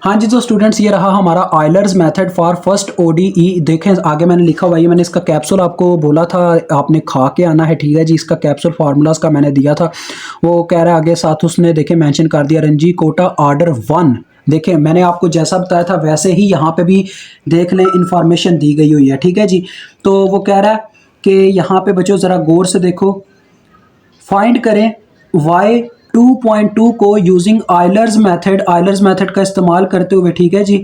हाँ जी, तो स्टूडेंट्स ये रहा हमारा Euler's method for first ODE. देखें आगे मैंने लिखा हुआ है, मैंने इसका कैप्सूल आपको बोला था आपने खा के आना है, ठीक है जी। इसका कैप्सूल फार्मूलाज का मैंने दिया था, वो कह रहा है आगे साथ उसने देखें मेंशन कर दिया रणजी कोटा ऑर्डर 1। देखें मैंने आपको जैसा बताया था वैसे ही यहाँ पे भी देख लें इंफॉर्मेशन दी गई हुई है, ठीक है जी। तो वो कह रहा है कि यहाँ पे बच्चों ज़रा गौर से देखो, फाइंड करें y 2.2 को यूजिंग आयलर्स मेथड का इस्तेमाल करते हुए, ठीक है जी।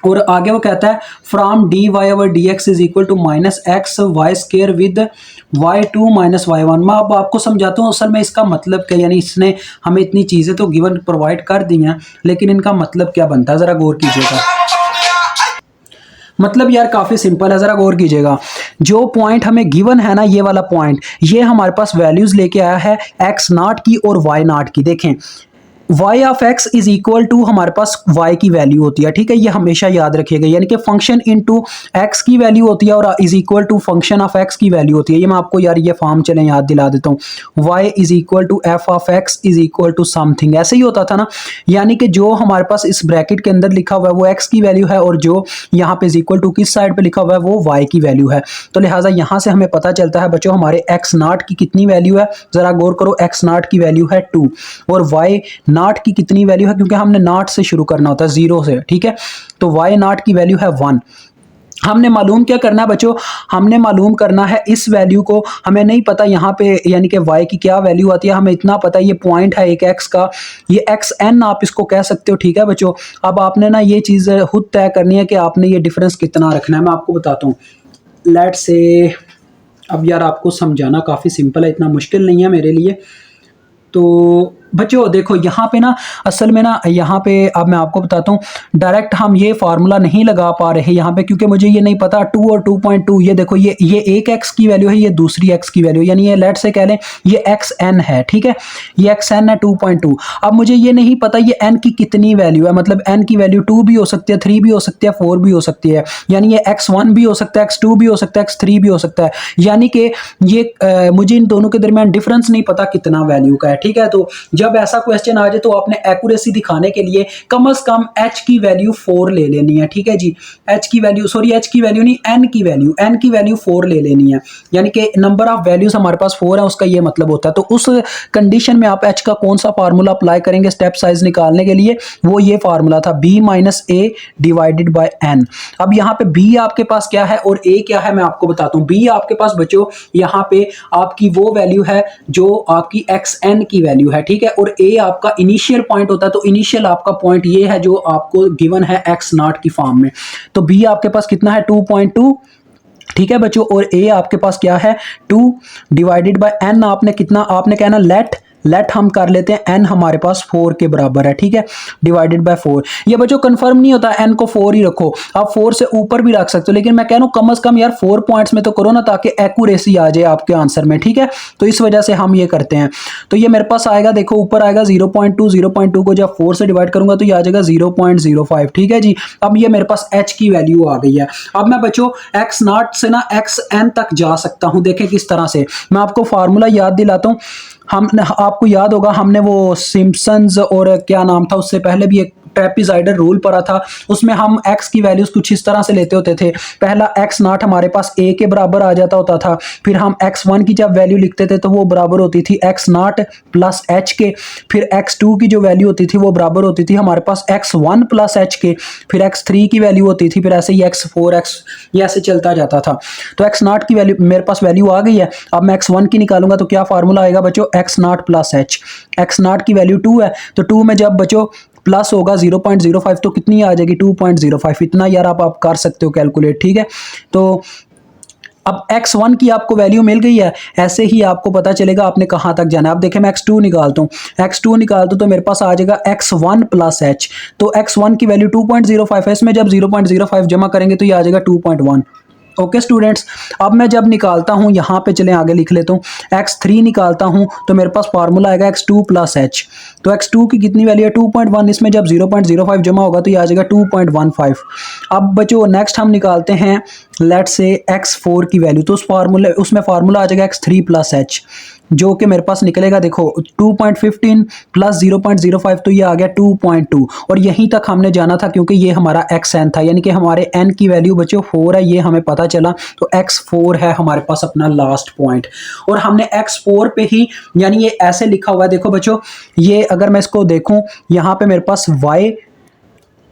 और आगे वो कहता है from d y over d x is equal to minus x y square with y2 minus y1। मैं अब आपको समझाता हूँ असल में इसका मतलब क्या, यानी इसने हमें इतनी चीज़ें तो गिवन प्रोवाइड कर दी हैं, लेकिन इनका मतलब क्या बनता है ज़रा गौर कीजिएगा। मतलब यार काफ़ी सिंपल है, ज़रा गौर कीजिएगा। जो पॉइंट हमें गिवन है ना, ये वाला पॉइंट, ये हमारे पास वैल्यूज़ लेके आया है एक्स नाट की और वाई नाट की। देखें y of x is equal to हमारे पास y की वैल्यू होती है, ठीक है, ये हमेशा याद रखिएगा। यानी कि फंक्शन इनटू x की वैल्यू होती है और is equal to function of x की वैल्यू होती है। ये मैं आपको यार ये फॉर्म चलें याद दिला देता हूँ, y is equal to f of x is equal to something, ऐसे ही होता था ना। यानी कि जो हमारे पास इस ब्रैकेट के अंदर लिखा हुआ है वो x की वैल्यू है और जो यहाँ पे इज इक्वल टू किस साइड पे लिखा हुआ है वो y की वैल्यू है। तो लिहाजा यहाँ से हमें पता चलता है बच्चों हमारे x नाट की कितनी वैल्यू है, ज़रा गौर करो। x नाट की वैल्यू है 2 और y नाट की कितनी वैल्यू है, क्योंकि हमने नॉट से शुरू करना होता है, 0 से, ठीक है। तो y नॉट की वैल्यू है 1। हमने मालूम क्या करना है बच्चों, हमने मालूम करना है इस वैल्यू को, हमें नहीं पता यहाँ पे यानी कि y की क्या वैल्यू आती है, हमें इतना पता है ये पॉइंट है एक x का, ये xn आप इसको कह सकते हो, ठीक है बच्चों। अब आपने ना ये चीज़ खुद तय करनी है कि आपने ये डिफरेंस कितना रखना है। मैं आपको बताता हूँ, लेट्स से, अब यार आपको समझाना काफ़ी सिंपल है, इतना मुश्किल नहीं है मेरे लिए। तो बच्चों देखो यहाँ पे ना, असल में ना यहाँ पे अब मैं आपको बताता हूँ, डायरेक्ट हम ये फार्मूला नहीं लगा पा रहे यहाँ पे, क्योंकि मुझे ये नहीं पता 2 और 2.2, ये देखो ये एक x की वैल्यू है, ये दूसरी x की वैल्यू, यानी ये लेट से कह लें ये xn है, ठीक है, ये xn है 2.2। अब मुझे ये नहीं पता ये n की कितनी वैल्यू है, मतलब n की वैल्यू 2 भी हो सकती है, 3 भी हो सकती है, 4 भी हो सकती है, यानी ये x1 भी हो सकता है, x2 भी हो सकता है, x3 भी हो सकता है, यानी कि ये मुझे इन दोनों के दरमियान डिफरेंस नहीं पता कितना वैल्यू का है, ठीक है। तो जब ऐसा क्वेश्चन आ जाए तो आपने एक्यूरेसी दिखाने के लिए कम से कम h की वैल्यू 4 ले लेनी है, ठीक है जी। h की वैल्यू, सॉरी h की वैल्यू नहीं, n की वैल्यू 4 ले लेनी है, यानी कि नंबर ऑफ वैल्यूज हमारे पास 4 है, उसका ये मतलब होता है। तो उस कंडीशन में आप h का कौन सा फार्मूला अप्लाई करेंगे स्टेप साइज निकालने के लिए, वो ये फार्मूला था b minus A divided by n। अब यहाँ पे b आपके पास क्या है और a क्या है मैं आपको बताता हूँ। b आपके पास बच्चों यहाँ पे आपकी वो वैल्यू है जो आपकी xn की वैल्यू है, ठीक है, और a आपका इनिशियल पॉइंट होता है। तो इनिशियल आपका पॉइंट ये है जो आपको गिवन है x नॉट की फॉर्म में। तो b आपके पास कितना है 2.2, ठीक है बच्चों, और a आपके पास क्या है 2 डिवाइडेड बाय n। आपने कितना, आपने कहना लेट हम कर लेते हैं n हमारे पास 4 के बराबर है, ठीक है, डिवाइडेड बाय 4। ये बच्चों कंफर्म नहीं होता, n को 4 ही रखो, आप 4 से ऊपर भी रख सकते हो, लेकिन मैं कह रहा हूं कम से कम यार 4 पॉइंट्स में तो करो ना, ताकि एक्यूरेसी आ जाए आपके आंसर में, ठीक है। तो इस वजह से हम ये करते हैं। तो ये मेरे पास आएगा, देखो ऊपर आएगा 0.2 को जब 4 से डिवाइड करूंगा तो ये आ जाएगा 0.05, ठीक है जी। अब ये मेरे पास h की वैल्यू आ गई है। अब मैं बच्चों x नॉट से ना xn तक जा सकता हूं, देखें किस तरह से। मैं आपको फार्मूला याद दिलाता हूं, हमने, आपको याद होगा हमने वो सिम्पसन्स और क्या नाम था उससे पहले भी एक ट्रेपेजॉइडल रूल पढ़ा था, उसमें हम x की वैल्यूज कुछ इस तरह से लेते होते थे। पहला x नॉट हमारे पास a के बराबर आ जाता होता था, फिर हम x1 की जब वैल्यू लिखते थे तो वो बराबर होती थी x नॉट प्लस h के, फिर x2 की जो वैल्यू होती थी वो बराबर होती थी हमारे पास x1 प्लस h के, फिर x3 की वैल्यू होती थी, फिर ऐसे ही x4 x, ये ऐसे चलता जाता था। तो x नॉट की वैल्यू मेरे पास वैल्यू आ गई है। अब मैं x1 की निकालूंगा तो क्या फार्मूला आएगा बच्चों, x not plus h। x not की वैल्यू 2 है, तो 2 में जब बच्चों प्लस होगा 0.05 तो कितनी आ जाएगी 2.05। इतना यार आप कर सकते हो कैलकुलेट, ठीक है। तो अब x1 की आपको वैल्यू मिल गई है, ऐसे ही आपको पता चलेगा आपने कहाँ तक जाना है। अब देखें मैं x2 निकालता हूँ, x2 निकालता हूँ तो मेरे पास आ जाएगा x1 प्लस h। तो x1 की वैल्यू 2.05 है, इसमें जब 0.05 जमा करेंगे तो ये आ जाएगा 2.1। ओके स्टूडेंट्स, अब मैं जब निकालता हूं, यहां पे चलें आगे लिख लेता हूं, x3 निकालता हूं तो मेरे पास फार्मूला आएगा x2 प्लस h। तो x2 की कितनी वैल्यू है 2.1, इसमें जब 0.05 जमा होगा तो ये आ जाएगा 2.15। अब बच्चों नेक्स्ट हम निकालते हैं लेट्स से x4 की वैल्यू, तो उसमें फार्मूला आ जाएगा x3 प्लस h। जो कि मेरे पास निकलेगा, देखो 2.15 प्लस 0.05 तो ये आ गया 2.2, और यहीं तक हमने जाना था क्योंकि ये हमारा एक्स एन था, यानी कि हमारे एन की वैल्यू बच्चों 4 है, ये हमें पता चला। तो x4 है हमारे पास अपना लास्ट पॉइंट, और हमने x4 पे ही, यानी ये ऐसे लिखा हुआ है, देखो बच्चों ये अगर मैं इसको देखूं, यहाँ पे मेरे पास y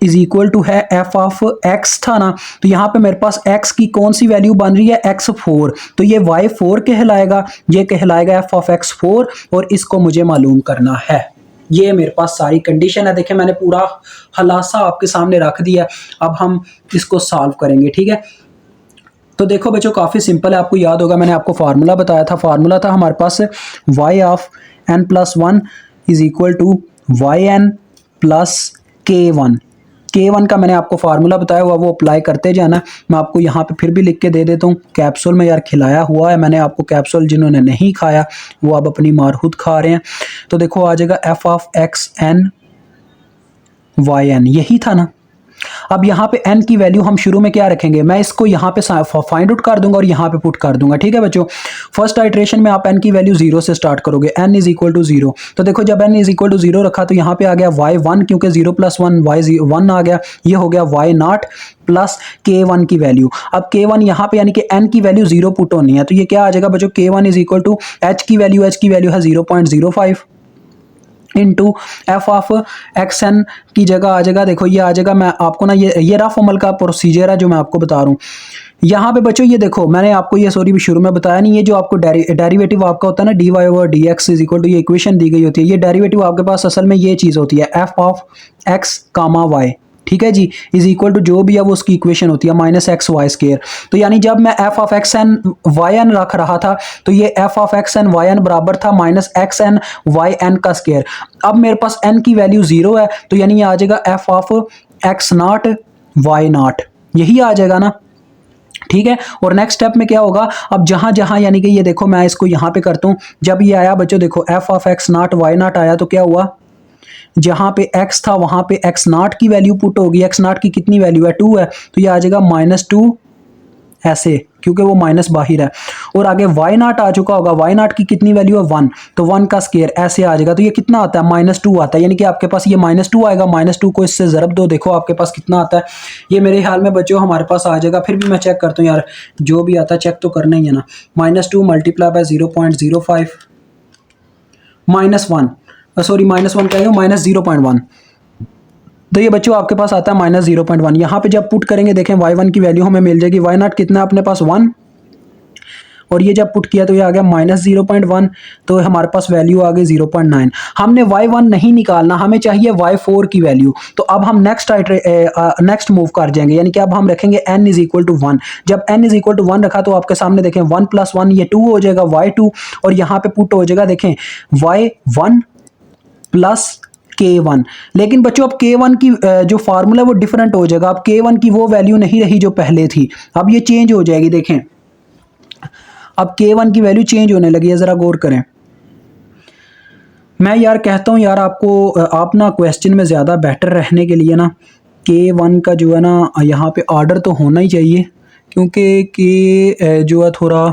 इज इक्वल टू है एफ ऑफ एक्स था ना, तो यहाँ पे मेरे पास x की कौन सी वैल्यू बन रही है, x4, तो ये y4 कहलाएगा, ये कहलाएगा एफ ऑफ x4, और इसको मुझे मालूम करना है। ये मेरे पास सारी कंडीशन है, देखिए मैंने पूरा खुलासा आपके सामने रख दिया। अब हम इसको सॉल्व करेंगे, ठीक है। तो देखो बच्चों काफ़ी सिंपल है, आपको याद होगा मैंने आपको फार्मूला बताया था, फार्मूला था हमारे पास y of n+1 is equal to y n plus K1 का मैंने आपको फार्मूला बताया हुआ, वो अप्लाई करते जाना। मैं आपको यहाँ पे फिर भी लिख के दे देता हूँ, कैप्सूल में यार खिलाया हुआ है मैंने आपको, कैप्सूल जिन्होंने नहीं खाया वो अब अपनी मार खुद खा रहे हैं। तो देखो आ जाएगा f of x n y n, यही था ना। अब यहाँ पे n की वैल्यू हम शुरू में क्या रखेंगे, मैं इसको यहाँ पे फाइंड आउट कर दूंगा और यहाँ पे पुट कर दूंगा, ठीक है बच्चों। फर्स्ट आइट्रेशन में आप n की वैल्यू 0 से स्टार्ट करोगे, n इज इक्वल टू 0। तो देखो जब n इज इक्वल टू 0 रखा तो यहाँ पे आ गया y1, क्योंकि 0 + 1 y1 आ गया, ये हो गया y0 प्लस K1 की वैल्यू। अब K1 यहाँ पे यानी कि n की वैल्यू 0 पुट होनी है, तो ये क्या आ जाएगा बच्चों, K1 is equal to h की वैल्यू है 0.05 into f of x n की जगह आ जाएगा, देखो ये आ जाएगा, मैं आपको ना ये रफ अमल का प्रोसीजर है जो मैं आपको बता रहा हूँ। यहाँ पे बच्चों ये देखो मैंने आपको ये सॉरी शुरू में बताया नहीं, ये जो आपको डेरिवेटिव आपका होता है ना dy/dx इज इक्वल टू, ये इक्वेशन दी गई होती है, ये डेरिवेटिव आपके पास असल में ये चीज़ होती है f of x comma y, ठीक है जी, इज इक्वल टू जो भी है वो उसकी इक्वेशन होती है -xy²। तो यानी जब मैं f of x n y n रख रहा था तो ये f of x n y n बराबर था -xn वाई एन का स्क्वायर। अब मेरे पास n की वैल्यू 0 है, तो यानी ये आ जाएगा एफ ऑफ x0 y0, यही आ जाएगा ना, ठीक है। और नेक्स्ट स्टेप में क्या होगा, अब जहां जहां यानी कि ये देखो मैं इसको यहां पे करता हूं, जब ये आया बच्चों देखो एफ ऑफ x0 y0 आया तो क्या हुआ, जहां पे x था वहां पे x0 की वैल्यू पुट होगी, x0 की कितनी वैल्यू है 2 है, तो ये आ जाएगा -2 ऐसे, क्योंकि वो माइनस बाहर है। और आगे y0 आ चुका होगा, y0 की कितनी वैल्यू है 1, तो 1 का स्क्वायर ऐसे आ जाएगा, तो ये कितना आता है -2 आता है, यानी कि आपके पास ये -2 आएगा, -2 को इससे ज़रब दो, देखो आपके पास कितना आता है। ये मेरे ख्याल में बच्चों हमारे पास आ जाएगा, फिर भी मैं चेक करता हूँ यार, जो भी आता है चेक तो करना ही है ना। -2 मल्टीप्लाई बाय 0.05 -1, सॉरी -1 क्या है, -0.1, तो ये बच्चों आपके पास आता है -0.1। यहाँ पे जब पुट करेंगे देखें y1 की वैल्यू हमें मिल जाएगी, y0 कितना है अपने पास 1, और ये जब पुट किया तो ये आ गया -0.1, तो हमारे पास वैल्यू आ गई 0.9। हमने y1 नहीं निकालना, हमें चाहिए y4 की वैल्यू। तो अब हम नेक्स्ट मूव कर जाएंगे, यानी कि अब हम रखेंगे n इज इक्वल टू 1। जब n इज इक्वल टू 1 रखा तो आपके सामने देखें 1 + 1 ये 2 हो जाएगा y2, और यहाँ पे पुट हो जाएगा देखें y1 प्लस K1। लेकिन बच्चों अब K1 की जो फार्मूला वो डिफरेंट हो जाएगा, अब K1 की वो वैल्यू नहीं रही जो पहले थी, अब ये चेंज हो जाएगी। देखें अब K1 की वैल्यू चेंज होने लगी है, ज़रा गौर करें। मैं यार कहता हूँ यार आपको, आप ना क्वेश्चन में ज़्यादा बेटर रहने के लिए ना K1 का जो है ना यहाँ पे ऑर्डर तो होना ही चाहिए, क्योंकि K जो है थोड़ा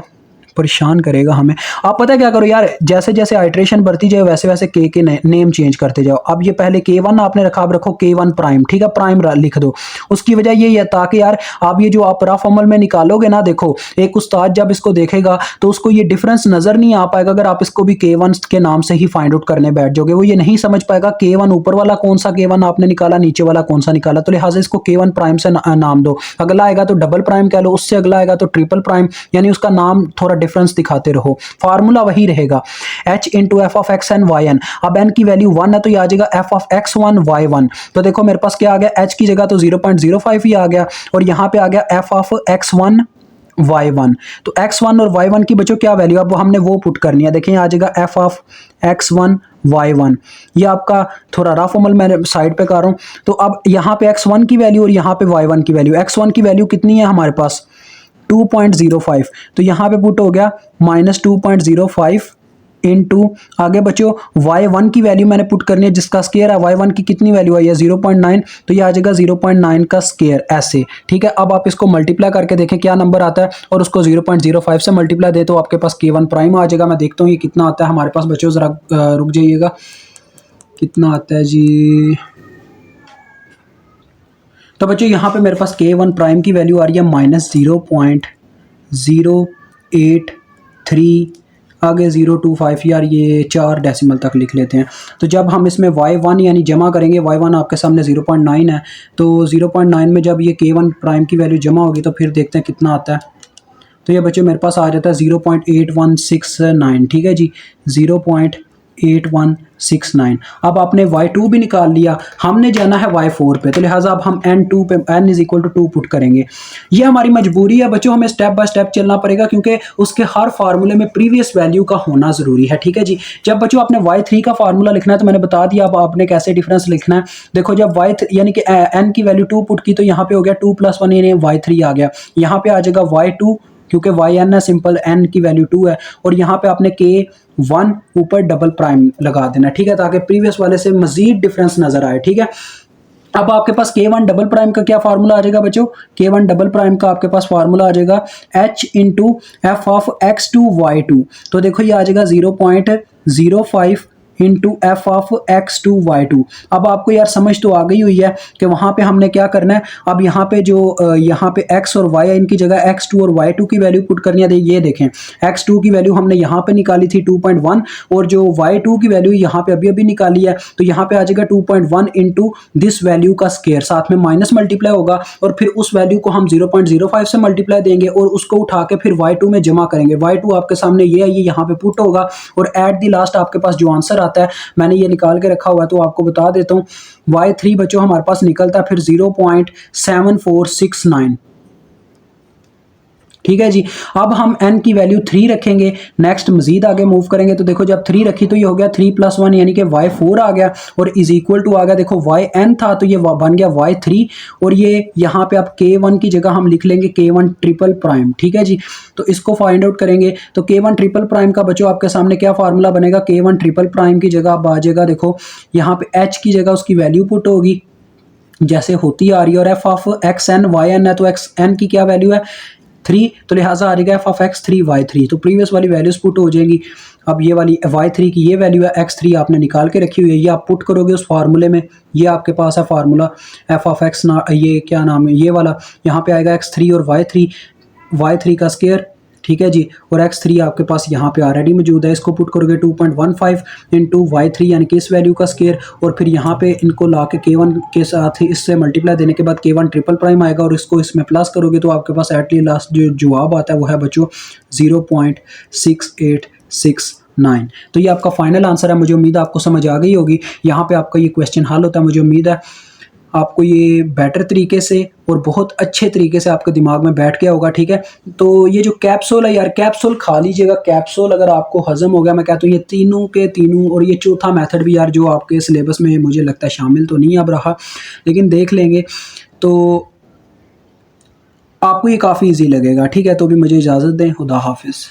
परेशान करेगा हमें। आप पता है क्या करो यार, जैसे जैसे आइट्रेशन बढ़ती जाए वैसे वैसे के नेम चेंज करते जाओ। अब ये पहले K1 आपने रखा, अब रखो K1 प्राइम, ठीक है, प्राइम लिख दो। उसकी वजह ये है ताकि यार आप ये जो आप रफ अमल में निकालोगे ना, देखो एक उस्ताद जब इसको देखेगा तो उसको ये डिफरेंस नजर नहीं आ पाएगा अगर आप इसको भी K1 के नाम से ही फाइंड आउट करने बैठ जाओगे। वो ये नहीं समझ पाएगा K1 ऊपर वाला कौन सा K1 आपने निकाला, नीचे वाला कौन सा निकाला। तो लिहाजा इसको K1 प्राइम से नाम दो, अगला आएगा तो डबल प्राइम कह लो, उससे अगला आएगा तो ट्रिपल प्राइम, यानी उसका नाम थोड़ा डिफरेंस दिखाते रहो। फार्मूला वही रहेगा h into f of x n y n. अब n की वैल्यू 1 है तो ये आ जाएगा एफ ऑफ x1 y1। तो देखो मेरे पास क्या आ गया, h की जगह तो 0.05 ही आ गया, और यहाँ पे आ गया एफ ऑफ x1 y1। तो x1 और y1 की बच्चों क्या वैल्यू, अब हमने वो पुट करनी है। देखिए आ जाएगा एफ ऑफ x1 y1। ये आपका थोड़ा रफ अमल मैंने साइड पे कर रहा हूँ। तो अब यहाँ पे x1 की वैल्यू और यहाँ पे y1 की वैल्यू, x1 की वैल्यू कितनी है हमारे पास 2.05, तो यहाँ पे पुट हो गया -2.05 इनटू आगे बच्चों y1 की वैल्यू मैंने पुट करनी है जिसका स्केयर है y1 की कितनी वैल्यू आई है 0.9, तो ये आ जाएगा 0.9 का स्केयर ऐसे। ठीक है, अब आप इसको मल्टीप्लाई करके देखें क्या नंबर आता है और उसको 0.05 से मल्टीप्लाई दे तो आपके पास k1 प्राइम आ जाएगा। मैं देखता हूँ ये कितना आता है हमारे पास बच्चों, जरा रुक जाइएगा, कितना आता है जी। तो बच्चों यहाँ पे मेरे पास k1 प्राइम की वैल्यू आ रही है -0.083, आगे 025, यार ये 4 डेसिमल तक लिख लेते हैं। तो जब हम इसमें y1 यानी जमा करेंगे, y1 आपके सामने 0.9 है, तो 0.9 में जब ये k1 प्राइम की वैल्यू जमा होगी तो फिर देखते हैं कितना आता है। तो ये बच्चों मेरे पास आ जाता है 0.8169। ठीक है जी, 0.8169। अब आपने y2 भी निकाल लिया, हमने जाना है y4 पे, तो लिहाजा अब हम n2 पे n is equal to 2 put करेंगे। ये हमारी मजबूरी है बच्चों, हमें स्टेप बाय स्टेप चलना पड़ेगा क्योंकि उसके हर फार्मूले में प्रीवियस वैल्यू का होना ज़रूरी है। ठीक है जी, जब बच्चों आपने y3 का फार्मूला लिखना है तो मैंने बता दिया अब आपने कैसे डिफरेंस लिखना है। देखो जब y3 यानी कि n की वैल्यू 2 पुट की तो यहाँ पे हो गया 2 + 1 यानी y3 आ गया, यहाँ पे आ जाएगा y2 क्योंकि yn है, सिंपल n की वैल्यू 2 है, और यहाँ पे आपने k1 ऊपर डबल प्राइम लगा देना। ठीक है, ताकि प्रीवियस वाले से मजीद डिफरेंस नजर आए। ठीक है, अब आपके पास k1 डबल प्राइम का क्या फार्मूला आ जाएगा बच्चों, k1 डबल प्राइम का आपके पास फार्मूला आ जाएगा h into f of x2 y2। तो देखो ये आ जाएगा 0.05 into f of x2 y2। अब आपको यार समझ तो आ गई हुई है कि वहाँ पे हमने क्या करना है। अब यहाँ पे जो यहाँ पे x और y है, इनकी जगह x2 और y2 की वैल्यू पुट करनी है। ये देखें x2 की वैल्यू हमने यहाँ पे निकाली थी 2.1, और जो y2 की वैल्यू यहाँ पे अभी अभी निकाली है, तो यहाँ पे आ जाएगा 2.1 इंटू दिस वैल्यू का स्केयर, साथ में माइनस मल्टीप्लाई होगा और फिर उस वैल्यू को हम 0.05 से मल्टीप्लाई देंगे और उसको उठा के फिर y2 में जमा करेंगे। y2 आपके सामने ये है, ये यहाँ पे पुट होगा और एट द लास्ट आपके पास जो आंसर आता है मैंने ये निकाल के रखा हुआ है तो आपको बता देता हूँ। y3 बच्चों हमारे पास निकलता है फिर 0.7469। ठीक है जी, अब हम n की वैल्यू 3 रखेंगे, नेक्स्ट मजीद आगे मूव करेंगे तो देखो जब 3 रखी तो ये हो गया 3 + 1 यानी कि y4 आ गया और इज इक्वल टू आ गया, देखो yn था तो ये बन गया y3, और ये यहाँ पे अब k1 की जगह हम लिख लेंगे k1 ट्रिपल प्राइम। ठीक है जी, तो इसको फाइंड आउट करेंगे तो k1 ट्रिपल प्राइम का बच्चों आपके सामने क्या फार्मूला बनेगा, k1 ट्रिपल प्राइम की जगह अब आ जाएगा, देखो यहाँ पे h की जगह उसकी वैल्यू पुट होगी जैसे होती आ रही है, और एफ ऑफ xn yn है तो xn की क्या वैल्यू है 3, तो लिहाजा आ जाएगा एफ ऑफ x3 y3, तो प्रीवियस वाली वैल्यूज पुट हो जाएंगी। अब ये वाली y3 की ये वैल्यू है x3 आपने निकाल के रखी हुई है, ये आप पुट करोगे उस फार्मूले में, ये आपके पास है फार्मूला एफ ऑफ x ना, ये क्या नाम है ये वाला, यहाँ पे आएगा x3 और y3 का स्केयर। ठीक है जी, और x3 आपके पास यहाँ पे ऑलरेडी मौजूद है, इसको पुट करोगे 2.15 इंटू y3 यानी कि इस वैल्यू का स्केयर, और फिर यहाँ पे इनको ला के k1 के साथ इससे मल्टीप्लाई देने के बाद k1 ट्रिपल प्राइम आएगा और इसको इसमें प्लस करोगे तो आपके पास एटली लास्ट जो जवाब आता है वो है बच्चों 0.6869। तो ये आपका फाइनल आंसर है। मुझे उम्मीद है आपको समझ आ गई होगी। यहाँ पे आपका ये क्वेश्चन हल होता है। मुझे उम्मीद है आपको ये बेटर तरीके से और बहुत अच्छे तरीके से आपके दिमाग में बैठ गया होगा। ठीक है, तो ये जो कैप्सूल है यार, कैप्सूल खा लीजिएगा। कैप्सूल अगर आपको हजम हो गया, मैं कहता हूँ ये तीनों के तीनों, और ये चौथा मेथड भी यार जो आपके सिलेबस में मुझे लगता है शामिल तो नहीं अब रहा, लेकिन देख लेंगे तो आपको ये काफ़ी ईजी लगेगा। ठीक है, तो भी मुझे इजाज़त दें। खुदा हाफिज़।